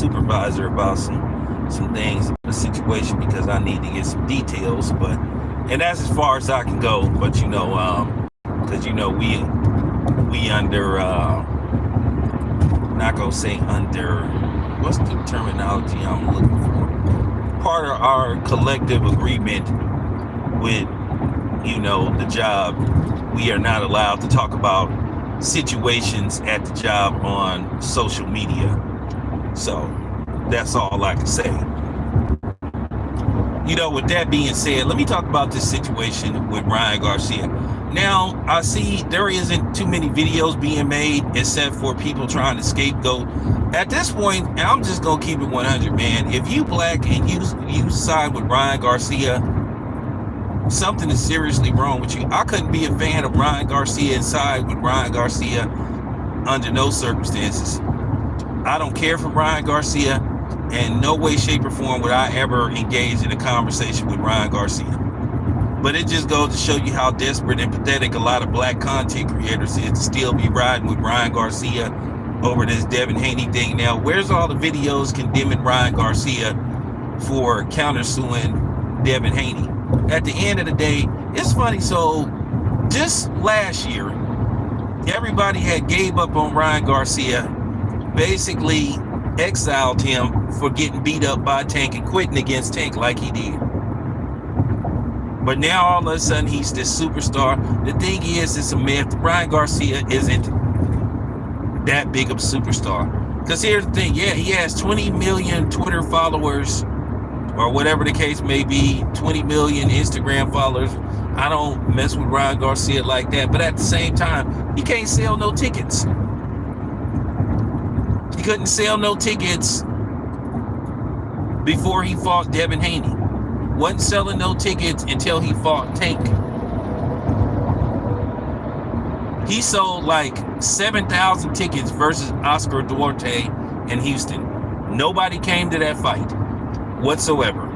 supervisor about some things in the situation because I need to get some details. And that's as far as I can go. But because we under not gonna say under, what's the terminology I'm looking for? Part of our collective agreement with the job, we are not allowed to talk about situations at the job on social media. So that's all I can say. With that being said, let me talk about this situation with Ryan Garcia. Now, I see there isn't too many videos being made except for people trying to scapegoat. At this point, and I'm just going to keep it 100, man. If you black and you side with Ryan Garcia, something is seriously wrong with you. I couldn't be a fan of Ryan Garcia and side with Ryan Garcia under no circumstances. I don't care for Ryan Garcia. In no way, shape, or form would I ever engage in a conversation with Ryan Garcia. But it just goes to show you how desperate and pathetic a lot of black content creators is to still be riding with Ryan Garcia over this Devin Haney thing. Now, where's all the videos condemning Ryan Garcia for countersuing Devin Haney? At the end of the day, it's funny. So just last year, everybody had gave up on Ryan Garcia, basically exiled him for getting beat up by Tank and quitting against Tank like he did. But now all of a sudden he's this superstar. The thing is, it's a myth. Ryan Garcia isn't that big of a superstar. Because here's the thing, yeah, he has 20 million Twitter followers, or whatever the case may be, 20 million Instagram followers. I don't mess with Ryan Garcia like that. But at the same time, he can't sell no tickets. He couldn't sell no tickets before he fought Devin Haney. Wasn't selling no tickets until he fought Tank. He sold like 7,000 tickets versus Oscar Duarte in Houston. Nobody came to that fight whatsoever.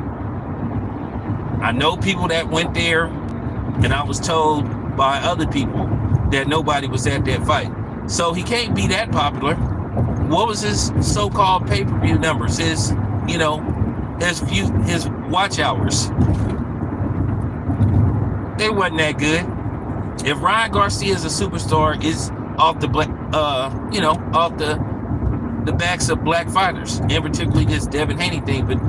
I know people that went there, and I was told by other people that nobody was at that fight. So he can't be that popular. What was his so-called pay-per-view numbers? His watch hours. They wasn't that good. If Ryan Garcia is a superstar, is off the off the backs of black fighters, and particularly this Devin Haney thing. But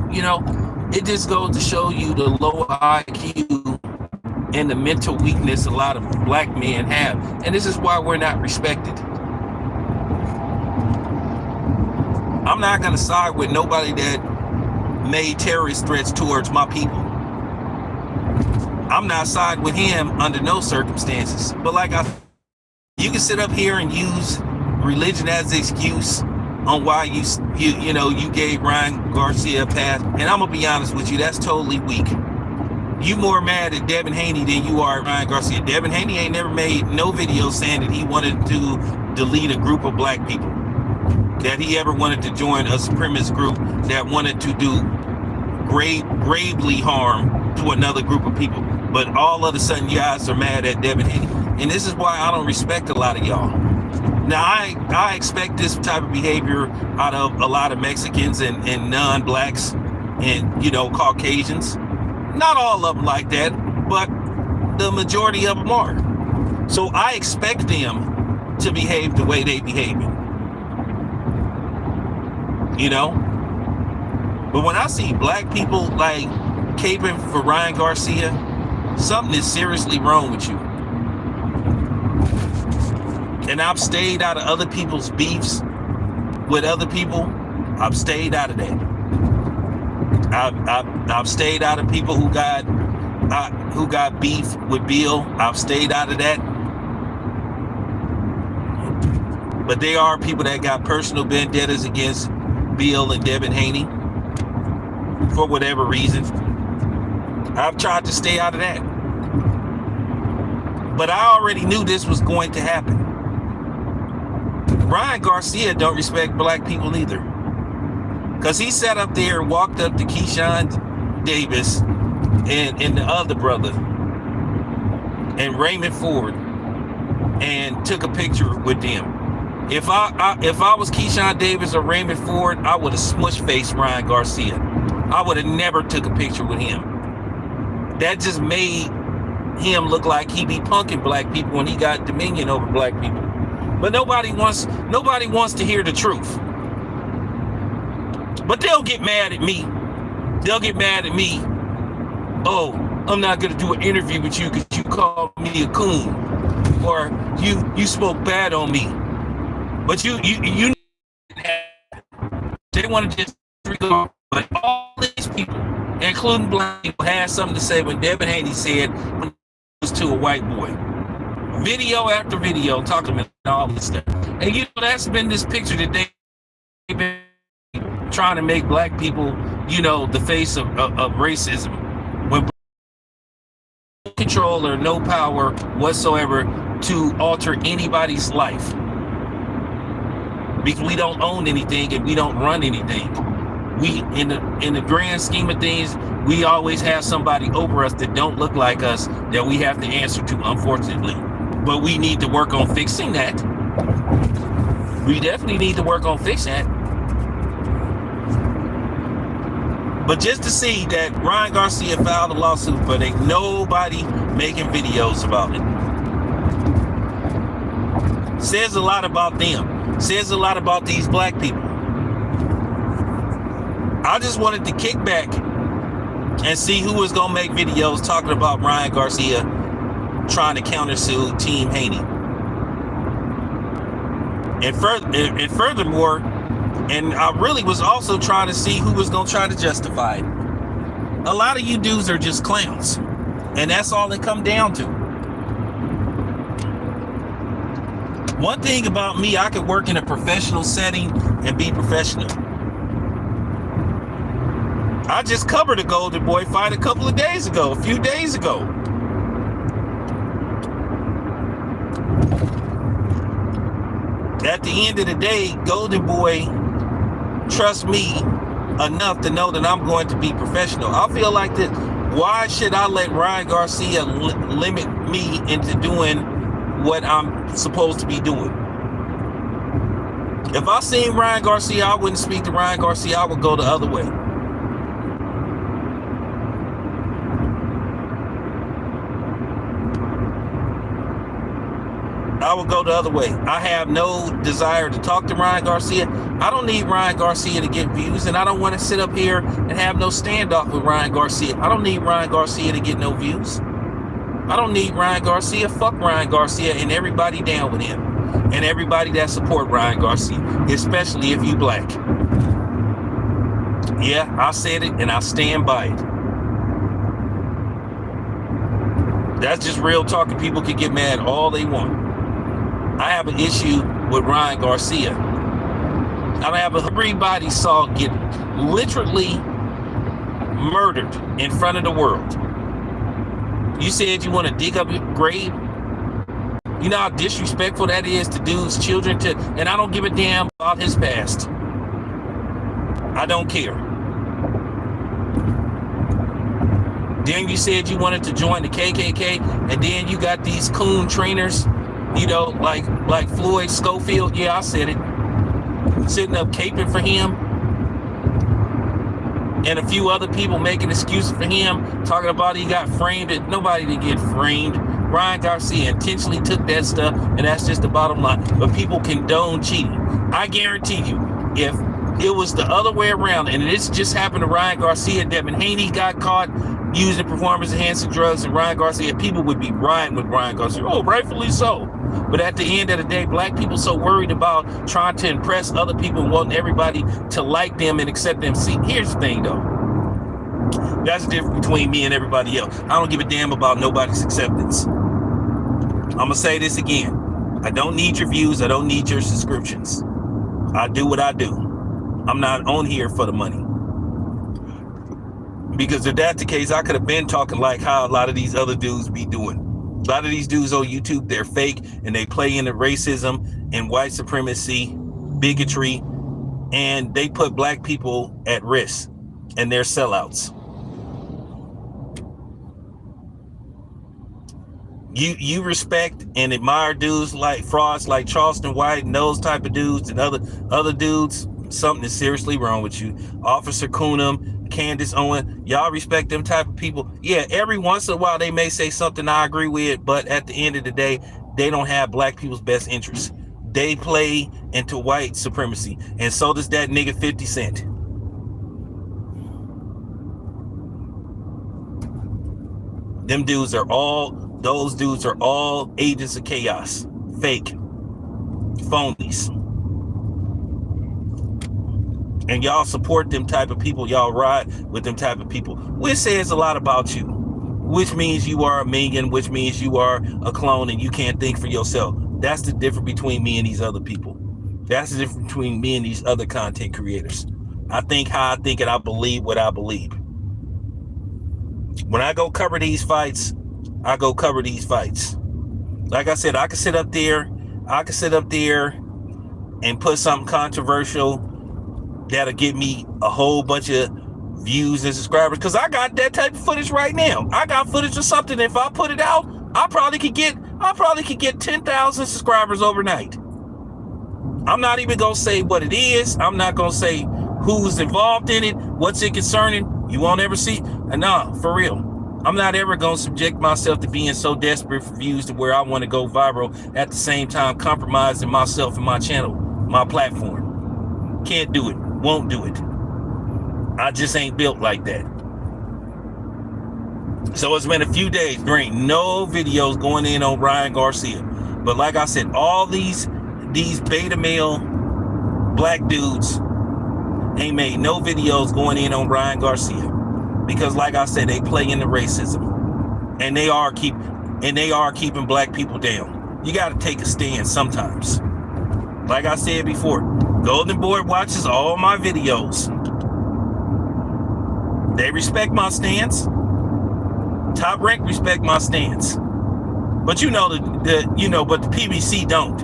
it just goes to show you the low IQ and the mental weakness a lot of black men have, and this is why we're not respected. I'm not going to side with nobody that made terrorist threats towards my people. I'm not siding with him under no circumstances. But you can sit up here and use religion as an excuse on why you gave Ryan Garcia a pass. And I'm going to be honest with you, that's totally weak. You more mad at Devin Haney than you are at Ryan Garcia. Devin Haney ain't never made no video saying that he wanted to delete a group of black people, that he ever wanted to join a supremacist group that wanted to do gravely harm to another group of people. But all of a sudden, you guys are mad at Devin Haney. And this is why I don't respect a lot of y'all. Now, I expect this type of behavior out of a lot of Mexicans and non-blacks and, Caucasians. Not all of them like that, but the majority of them are. So I expect them to behave the way they behaving. But when I see black people like caping for Ryan Garcia, something is seriously wrong with you. And I've stayed out of other people's beefs with other people. I've stayed out of that. I've stayed out of people who got beef with Bill. I've stayed out of that. But there are people that got personal vendettas against Bill and Devin Haney for whatever reason. I've tried to stay out of that. But I already knew this was going to happen. Ryan Garcia don't respect black people either. Because he sat up there and walked up to Keyshawn Davis and the other brother and Raymond Ford and took a picture with them. If I was Keyshawn Davis or Raymond Ford, I would have smush faced Ryan Garcia. I would have never took a picture with him. That just made him look like he be punking black people when he got dominion over black people. But nobody wants to hear the truth. But they'll get mad at me. They'll get mad at me. Oh, I'm not gonna do an interview with you because you called me a coon, or you spoke bad on me. But you they want to just regard. But all these people, including black people, had something to say when Devin Haney said when he was to a white boy. Video after video talking about all this stuff. And you know, that's been this picture that they've been trying to make black people, you know, the face of racism. When control or no power whatsoever to alter anybody's life. Because we don't own anything and we don't run anything. We, in the grand scheme of things, we always have somebody over us that don't look like us that we have to answer to, unfortunately. But we need to work on fixing that. We definitely need to work on fixing that. But just to see that Ryan Garcia filed a lawsuit, but ain't nobody making videos about it. Says a lot about them. Says a lot about these black people. I just wanted to kick back and see who was gonna make videos talking about Ryan Garcia trying to countersue Team Haney. And furthermore, and I really was also trying to see who was gonna try to justify it. A lot of you dudes are just clowns, and that's all it come down to. One thing about me, I could work in a professional setting and be professional. I just covered a Golden Boy fight a few days ago. At the end of the day, Golden Boy trusts me enough to know that I'm going to be professional. I feel like this. Why should I let Ryan Garcia limit me into doing what I'm supposed to be doing? If I seen Ryan Garcia, I wouldn't speak to Ryan Garcia. I would go the other way. I would go the other way. I have no desire to talk to Ryan Garcia. I don't need Ryan Garcia to get views, and I don't want to sit up here and have no standoff with Ryan Garcia. I don't need Ryan Garcia to get no views. I don't need Ryan Garcia. Fuck Ryan Garcia and everybody down with him. And everybody that support Ryan Garcia, especially if you black. Yeah, I said it and I stand by it. That's just real talk, and people can get mad all they want. I have an issue with Ryan Garcia. I don't have everybody saw get literally murdered in front of the world. You said you want to dig up your grave? You know how disrespectful that is to dude's children, and I don't give a damn about his past. I don't care. Then you said you wanted to join the KKK, and then you got these coon trainers, you know, like Floyd Schofield. Yeah, I said it. Sitting up caping for him. And a few other people making excuses for him, talking about he got framed. Nobody did get framed. Ryan Garcia intentionally took that stuff, and that's just the bottom line. But people condone cheating. I guarantee you, if it was the other way around, and this just happened to Ryan Garcia, Devin Haney got caught using performance-enhancing drugs, and Ryan Garcia, people would be riding with Ryan Garcia. Oh, rightfully so. But at the end of the day, black people so worried about trying to impress other people and wanting everybody to like them and accept them. See, here's the thing, though. That's the difference between me and everybody else. I don't give a damn about nobody's acceptance. I'm going to say this again. I don't need your views. I don't need your subscriptions. I do what I do. I'm not on here for the money. Because if that's the case, I could have been talking like how a lot of these other dudes be doing. A lot of these dudes on YouTube, they're fake, and they play into racism and white supremacy, bigotry, and they put black people at risk, and they're sellouts. You respect and admire dudes like frauds like Charleston White and those type of dudes and other dudes. Something is seriously wrong with you. Officer Coonum, Candace Owen, y'all respect them type of people. Yeah, every once in a while they may say something I agree with, but at the end of the day, they don't have black people's best interests. They play into white supremacy, and so does that nigga 50 Cent. Those dudes are all agents of chaos, fake, phonies. And y'all support them type of people, y'all ride with them type of people, which says a lot about you, which means you are a minion, which means you are a clone and you can't think for yourself. That's the difference between me and these other people. That's the difference between me and these other content creators. I think how I think and I believe what I believe. When I go cover these fights, I go cover these fights. Like I said, I can sit up there and put something controversial that'll give me a whole bunch of views and subscribers, because I got that type of footage right now. I got footage of something. If I put it out, I probably could get 10,000 subscribers overnight. I'm not even gonna say what it is. I'm not gonna say who's involved in it, what's it concerning. You won't ever see. Nah, for real. I'm not ever going to subject myself to being so desperate for views to where I want to go viral at the same time compromising myself and my channel, my platform. Can't do it. Won't do it. I just ain't built like that. So it's been a few days. There ain't no videos going in on Ryan Garcia. But like I said, all these beta male black dudes ain't made no videos going in on Ryan Garcia, because like I said, they play into racism, and they are keeping black people down. You got to take a stand sometimes. Like I said before, Golden Boy watches all my videos. They respect my stance. Top Rank respect my stance. But but the PBC don't.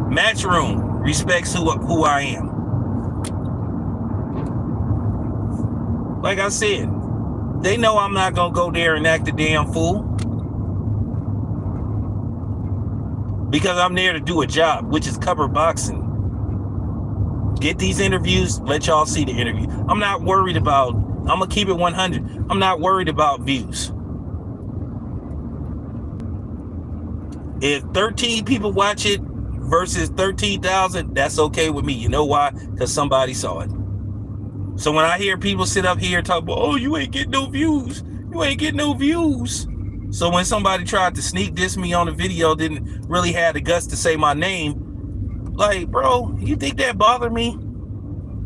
Matchroom respects who I am. Like I said, they know I'm not gonna go there and act a damn fool, because I'm there to do a job, which is cover boxing. Get these interviews, let y'all see the interview. I'm not worried about, I'm gonna keep it 100. I'm not worried about views. If 13 people watch it versus 13,000, that's okay with me. You know why? Because somebody saw it. So when I hear people sit up here and talk about, oh, you ain't getting no views. You ain't getting no views. So when somebody tried to sneak diss me on a video, didn't really have the guts to say my name, like, bro, you think that bothered me?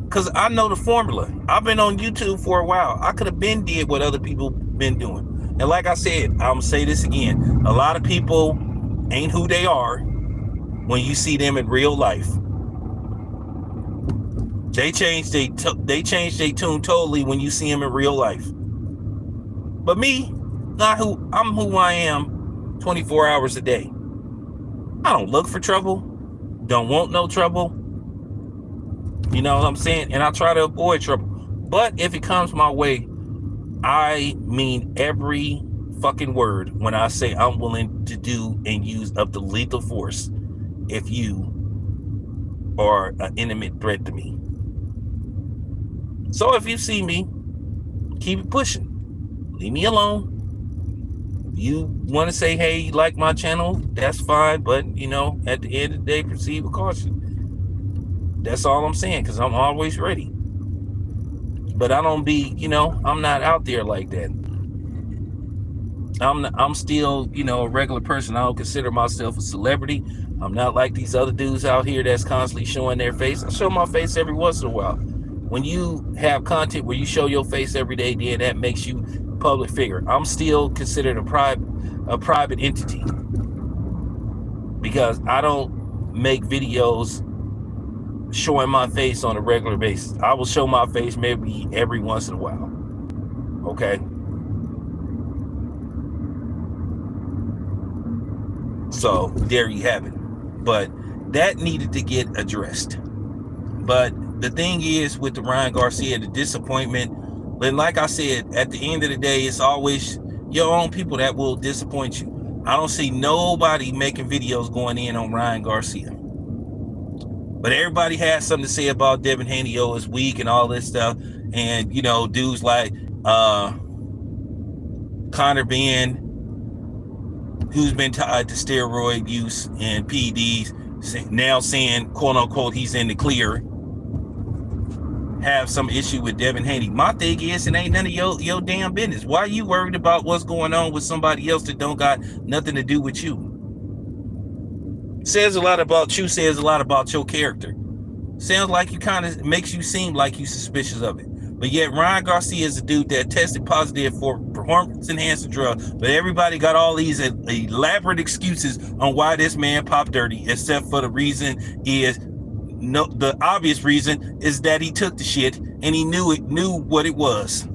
Because I know the formula. I've been on YouTube for a while. I could have been did what other people been doing. And like I said, I'm going to say this again. A lot of people ain't who they are when you see them in real life. They change their tune totally when you see them in real life. But me, I'm who I am 24 hours a day. I don't look for trouble. Don't want no trouble. You know what I'm saying? And I try to avoid trouble. But if it comes my way, I mean every fucking word when I say I'm willing to do and use up the lethal force if you are an intimate threat to me. So if you see me, keep it pushing. Leave me alone. If you want to say, hey, you like my channel, that's fine. But, at the end of the day, proceed with caution. That's all I'm saying, because I'm always ready. But I don't be, I'm not out there like that. I'm still, a regular person. I don't consider myself a celebrity. I'm not like these other dudes out here that's constantly showing their face. I show my face every once in a while. When you have content where you show your face every day, then that makes you a public figure. I'm still considered a private entity, because I don't make videos showing my face on a regular basis. I will show my face maybe every once in a while. Okay. So there you have it. But that needed to get addressed. But the thing is, with the Ryan Garcia, the disappointment, and like I said, at the end of the day, it's always your own people that will disappoint you. I don't see nobody making videos going in on Ryan Garcia. But everybody has something to say about Devin Haney. Oh, it's weak and all this stuff. And, you know, dudes like Connor Ben, who's been tied to steroid use and PEDs, now saying, quote unquote, he's in the clear, have some issue with Devin Haney. My thing is, it ain't none of your damn business. Why are you worried about what's going on with somebody else that don't got nothing to do with you? Says a lot about you, says a lot about your character. Sounds like you kind of makes you seem like you suspicious of it. But yet Ryan Garcia is a dude that tested positive for performance-enhancing drug. But everybody got all these elaborate excuses on why this man popped dirty, except for the reason is the obvious reason is that he took the shit and he knew what it was.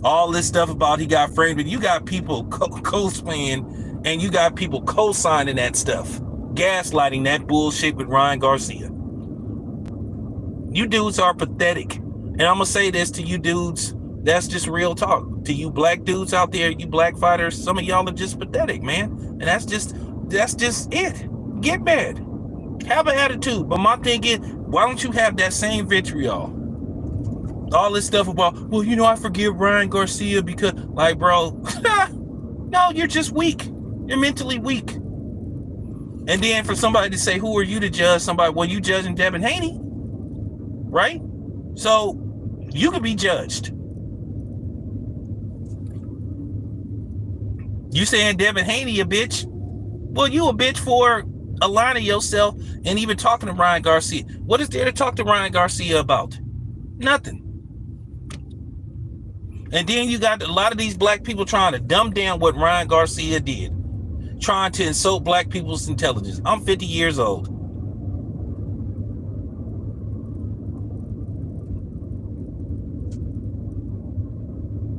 All this stuff about he got framed, and you got people co-playing and you got people co-signing that stuff, gaslighting that bullshit with Ryan Garcia. You dudes are pathetic. And I'm gonna say this to you dudes, that's just real talk. To you black dudes out there, you black fighters, some of y'all are just pathetic, man. And that's just it. Get mad. Have an attitude. But my thing is, why don't you have that same vitriol? All this stuff about, well, you know, I forgive Ryan Garcia because, like, bro, no, you're just weak. You're mentally weak. And then for somebody to say, who are you to judge somebody? Well, you judging Devin Haney, right? So you could be judged. You saying Devin Haney a bitch? Well, you a bitch for aligning yourself and even talking to Ryan Garcia. What is there to talk to Ryan Garcia about? Nothing. And then you got a lot of these black people trying to dumb down what Ryan Garcia did, trying to insult black people's intelligence. I'm 50 years old.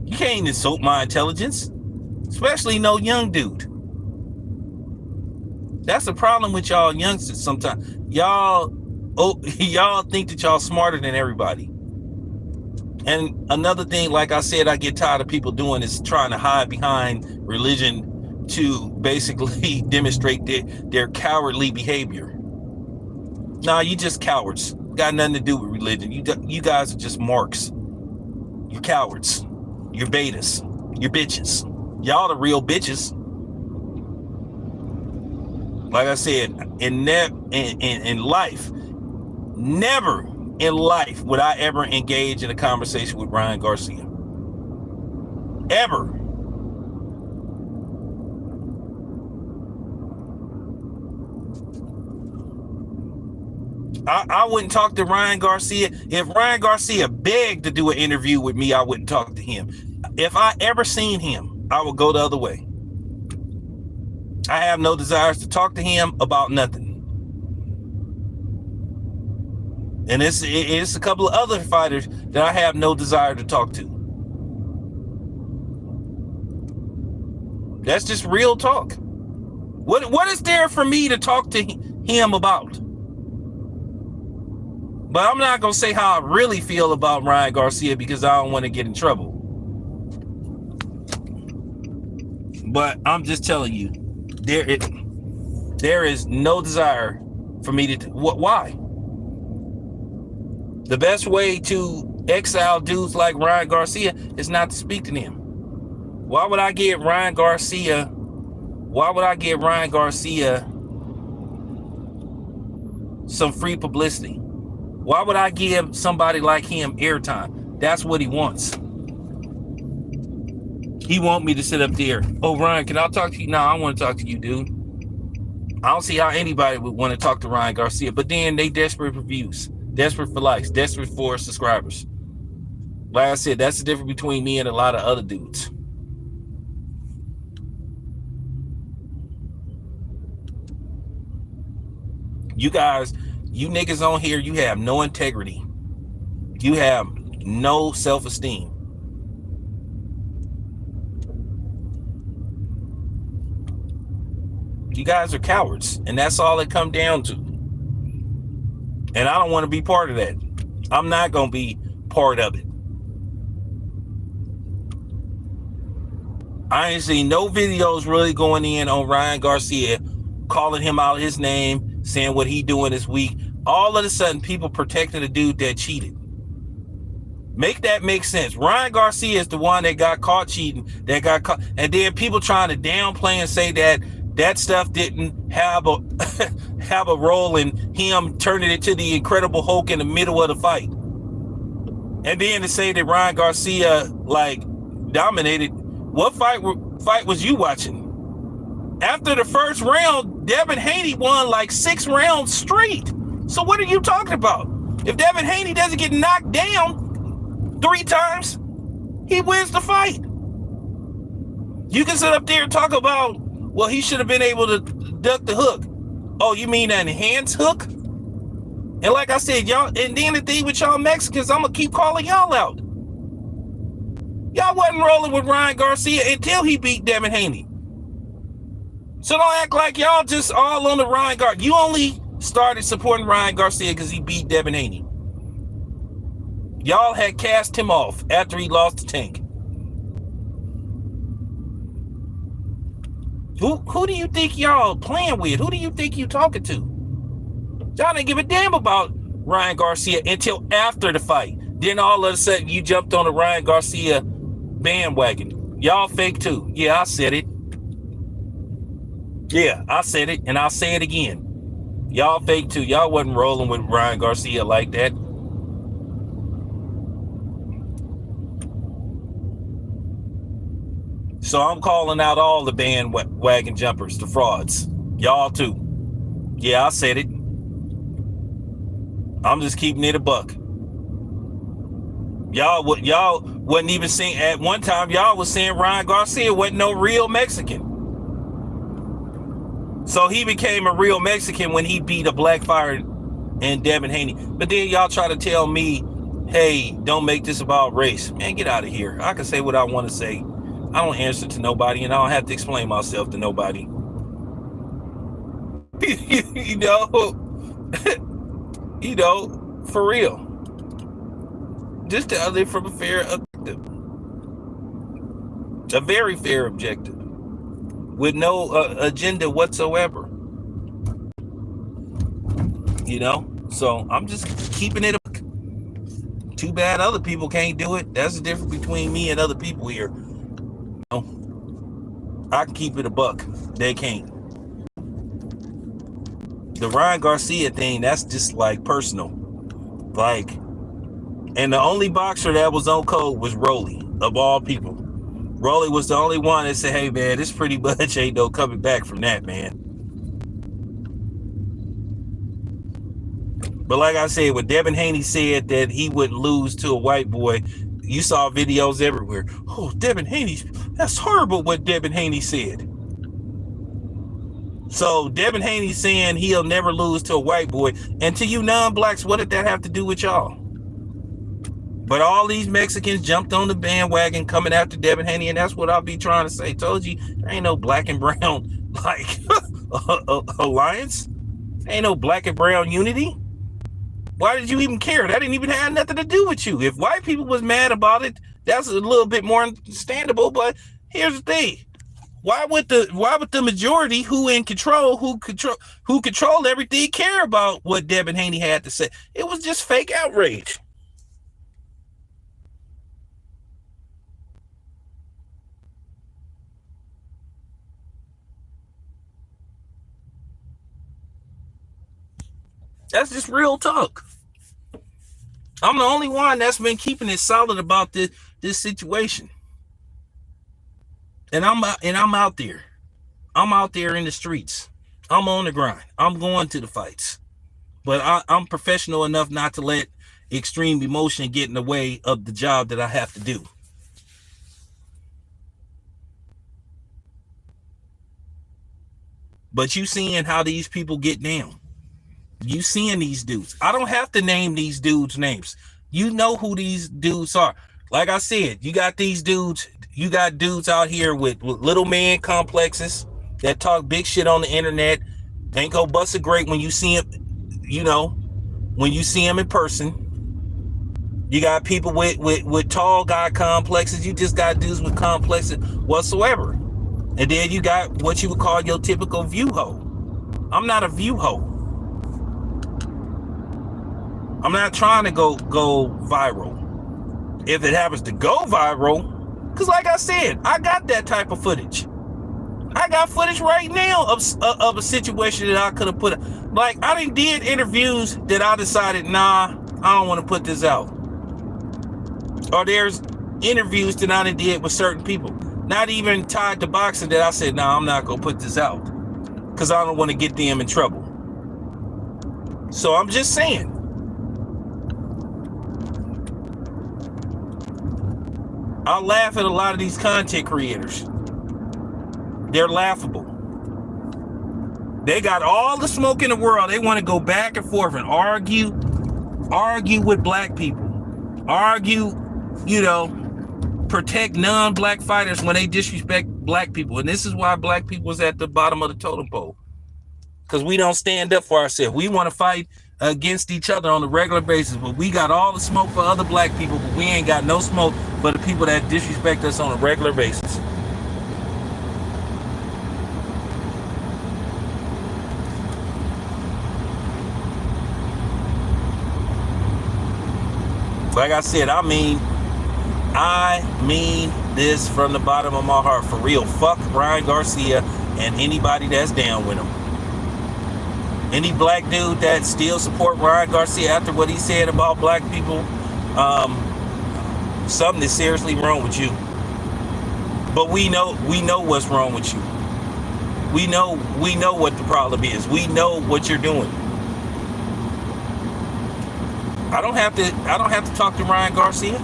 You can't insult my intelligence, especially no young dude. That's the problem with y'all youngsters sometimes. Y'all think that y'all smarter than everybody. And another thing, like I said, I get tired of people doing is trying to hide behind religion to basically demonstrate their cowardly behavior. Nah, you just cowards. Got nothing to do with religion. You guys are just marks. You're cowards. You're betas. You're bitches. Y'all the real bitches. Like I said, in life, never in life would I ever engage in a conversation with Ryan Garcia. Ever. I wouldn't talk to Ryan Garcia. If Ryan Garcia begged to do an interview with me, I wouldn't talk to him. If I ever seen him, I would go the other way. I have no desires to talk to him about nothing. And it's a couple of other fighters that I have no desire to talk to. That's just real talk. What is there for me to talk to him about? But I'm not going to say how I really feel about Ryan Garcia because I don't want to get in trouble. But I'm just telling you, there is no desire for me to... Why? The best way to exile dudes like Ryan Garcia is not to speak to them. Why would I give Ryan Garcia some free publicity? Why would I give somebody like him airtime? That's what he wants. He want me to sit up there. Oh, Ryan, can I talk to you? No, I want to talk to you, dude. I don't see how anybody would want to talk to Ryan Garcia. But then they desperate for views, desperate for likes, desperate for subscribers. Like I said, that's the difference between me and a lot of other dudes. You guys, you niggas on here, you have no integrity. You have no self-esteem. You guys are cowards, and that's all it come down to. And I don't want to be part of that. I'm not going to be part of it. I ain't seen no videos really going in on Ryan Garcia, calling him out his name, saying what he doing this week. All of a sudden, people protecting the dude that cheated. Make that make sense. Ryan Garcia is the one that got caught cheating, that got caught, and then people trying to downplay and say that stuff didn't have a have a role in him turning it to the Incredible Hulk in the middle of the fight. And then to say that Ryan Garcia like dominated. What fight was you watching? After the first round, Devin Haney won like 6 rounds straight. So what are you talking about? If Devin Haney doesn't get knocked down 3 times, he wins the fight. You can sit up there and talk about, well, he should have been able to duck the hook. Oh, you mean an enhanced hook? And like I said, y'all, and then the thing with y'all Mexicans, I'm going to keep calling y'all out. Y'all wasn't rolling with Ryan Garcia until he beat Devin Haney. So don't act like y'all just all on the Ryan Garcia. You only started supporting Ryan Garcia because he beat Devin Haney. Y'all had cast him off after he lost to Tank. Who do you think y'all playing with? Who do you think you talking to? Y'all didn't give a damn about Ryan Garcia until after the fight. Then all of a sudden you jumped on the Ryan Garcia bandwagon. Y'all fake too. Yeah, I said it. Yeah, I said it, and I'll say it again. Y'all fake too. Y'all wasn't rolling with Ryan Garcia like that. So I'm calling out all the bandwagon jumpers, the frauds. Y'all too. Yeah, I said it. I'm just keeping it a buck. Y'all wasn't even saying, at one time y'all was saying Ryan Garcia wasn't no real Mexican. So he became a real Mexican when he beat a Blackfire and Devin Haney. But then y'all try to tell me, hey, don't make this about race. Man, get out of here. I can say what I want to say. I don't answer to nobody, and I don't have to explain myself to nobody. you know, for real. Just tell it from a fair objective. A very fair objective. With no agenda whatsoever. You know? So I'm just keeping it a... Too bad other people can't do it. That's the difference between me and other people here. You know? I can keep it a buck. They can't. The Ryan Garcia thing, that's just like personal. Like... And the only boxer that was on code was Rolly, of all people. Rolly was the only one that said, hey, man, this pretty much ain't no coming back from that, man. But like I said, when Devin Haney said that he wouldn't lose to a white boy, you saw videos everywhere. Oh, Devin Haney, that's horrible what Devin Haney said. So Devin Haney saying he'll never lose to a white boy. And to you non-blacks, what did that have to do with y'all? But all these Mexicans jumped on the bandwagon coming after Devin Haney, and that's what I'll be trying to say. Told you, there ain't no black and brown like alliance. There ain't no black and brown unity. Why did you even care? That didn't even have nothing to do with you. If white people was mad about it, that's a little bit more understandable. But here's the thing: why would the majority who control everything care about what Devin Haney had to say? It was just fake outrage. That's just real talk. I'm the only one that's been keeping it solid about this situation. And I'm out there. I'm out there in the streets. I'm on the grind. I'm going to the fights. But I'm professional enough not to let extreme emotion get in the way of the job that I have to do. But you seeing how these people get down. You seeing these dudes. I don't have to name these dudes' names. You know who these dudes are. Like I said, you got these dudes. You got dudes out here with little man complexes that talk big shit on the internet. Ain't go bust a grape when you see him, you know, when you see him in person. You got people with tall guy complexes. You just got dudes with complexes whatsoever. And then you got what you would call your typical view hoe. I'm not a view hoe. I'm not trying to go viral. If it happens to go viral, because like I said, I got that type of footage. I got footage right now of a situation that I could have put. Like, I did interviews that I decided, nah, I don't want to put this out. Or there's interviews that I did with certain people, not even tied to boxing, that I said, nah, I'm not going to put this out because I don't want to get them in trouble. So I'm just saying. I laugh at a lot of these content creators. They're laughable. They got all the smoke in the world. They want to go back and forth and argue with black people. Argue, protect non-black fighters when they disrespect black people. And this is why black people is at the bottom of the totem pole. Because we don't stand up for ourselves. We want to fight against each other on a regular basis, but we got all the smoke for other black people, but we ain't got no smoke for the people that disrespect us on a regular basis. Like I said, I mean this from the bottom of my heart, for real. Fuck Ryan Garcia and anybody that's down with him. Any black dude that still support Ryan Garcia after what he said about black people, something is seriously wrong with you. But we know what's wrong with you. We know what the problem is. We know what you're doing. I don't have to talk to Ryan Garcia.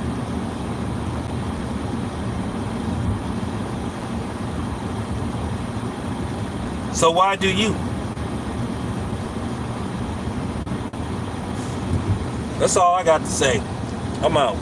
So why do you? That's all I got to say. I'm out.